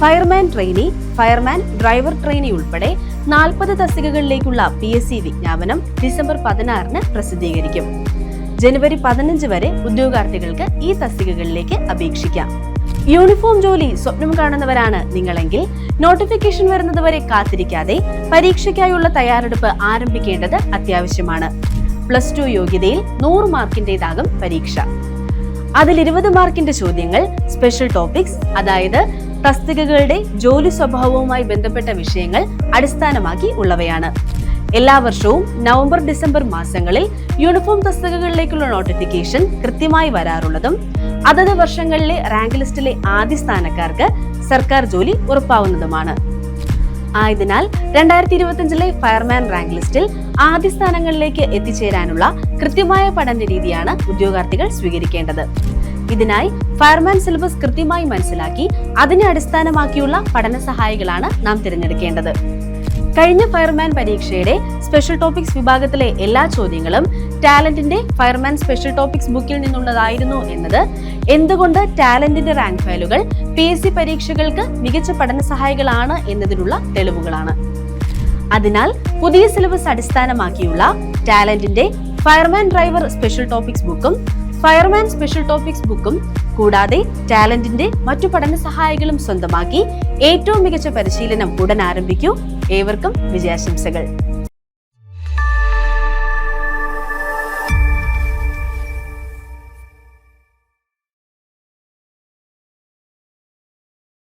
Fireman trainee, fireman driver trainee ഉൾപ്പെടെ 40 തസ്തികകളിലേക്കുള്ള PSC വിജ്ഞാപനം December 16 പ്രസിദ്ധീകരിക്കും. ജനുവരി 15 വരെ ഉദ്യോഗാർത്ഥികൾക്ക് ഈ തസ്തികകളിലേക്ക് അപേക്ഷിക്കാം. യൂണിഫോം ജോലി സ്വപ്നം കാണുന്നവരാണ് നിങ്ങളെങ്കിൽ നോട്ടിഫിക്കേഷൻ വരുന്നതുവരെ കാത്തിരിക്കാതെ പരീക്ഷയ്ക്കായുള്ള തയ്യാറെടുപ്പ് ആരംഭിക്കേണ്ടത് അത്യാവശ്യമാണ്. +2 യോഗ്യതയിൽ 100 മാർക്കിന്റേതാകും പരീക്ഷ. അതിൽ 20 മാർക്കിന്റെ ചോദ്യങ്ങൾ സ്പെഷ്യൽ ടോപ്പിക്സ്, അതായത് തസ്തികകളുടെ ജോലി സ്വഭാവവുമായി ബന്ധപ്പെട്ട വിഷയങ്ങൾ അടിസ്ഥാനമാക്കി ഉള്ളവയാണ്. എല്ലാ വർഷവും നവംബർ ഡിസംബർ മാസങ്ങളിൽ യൂണിഫോം തസ്തികകളിലേക്കുള്ള നോട്ടിഫിക്കേഷൻ കൃത്യമായി വരാറുള്ളതും അതത് വർഷങ്ങളിലെ റാങ്ക് ലിസ്റ്റിലെ ആദ്യ സ്ഥാനക്കാർക്ക് സർക്കാർ ജോലി ഉറപ്പാവുന്നതുമാണ്. ആയതിനാൽ 2025 ഫയർമാൻ റാങ്ക് ലിസ്റ്റിൽ ആദ്യ സ്ഥാനങ്ങളിലേക്ക് എത്തിച്ചേരാനുള്ള കൃത്യമായ പഠന രീതിയാണ് ഉദ്യോഗാർത്ഥികൾ സ്വീകരിക്കേണ്ടത്. ഇതിനായി ഫയർമാൻ സിലബസ് കൃത്യമായി മനസ്സിലാക്കി അതിനെ അടിസ്ഥാനമാക്കിയുള്ള പഠന സഹായികളാണ് നാം തിരഞ്ഞെടുക്കേണ്ടത്. കഴിഞ്ഞ ഫയർമാൻ പരീക്ഷയുടെ സ്പെഷ്യൽ ടോപ്പിക്സ് വിഭാഗത്തിലെ എല്ലാ ചോദ്യങ്ങളും ടാലന്റിന്റെ ഫയർമാൻ സ്പെഷ്യൽ ടോപ്പിക്സ് ബുക്കിൽ നിന്നുള്ളതായിരുന്നു എന്നത് എന്തുകൊണ്ട് ടാലന്റിന്റെ റാങ്ക് ഫയലുകൾ PSC പരീക്ഷകൾക്ക് മികച്ച പഠന സഹായികളാണ് എന്നതിനുള്ള തെളിവുകളാണ്. അതിനാൽ പുതിയ സിലബസ് അടിസ്ഥാനമാക്കിയുള്ള ടാലന്റിന്റെ ഫയർമാൻ ഡ്രൈവർ സ്പെഷ്യൽ ടോപ്പിക്സ് ബുക്കും ഫയർമാൻ സ്പെഷ്യൽ ടോപ്പിക്സ് ബുക്കും കൂടാതെ ടാലന്റിന്റെ മറ്റു പഠന സഹായികളും സ്വന്തമാക്കി ഏറ്റവും മികച്ച പരിശീലനം ഉടൻ ആരംഭിക്കൂ. ഏവർക്കും വിജയാശംസകൾ.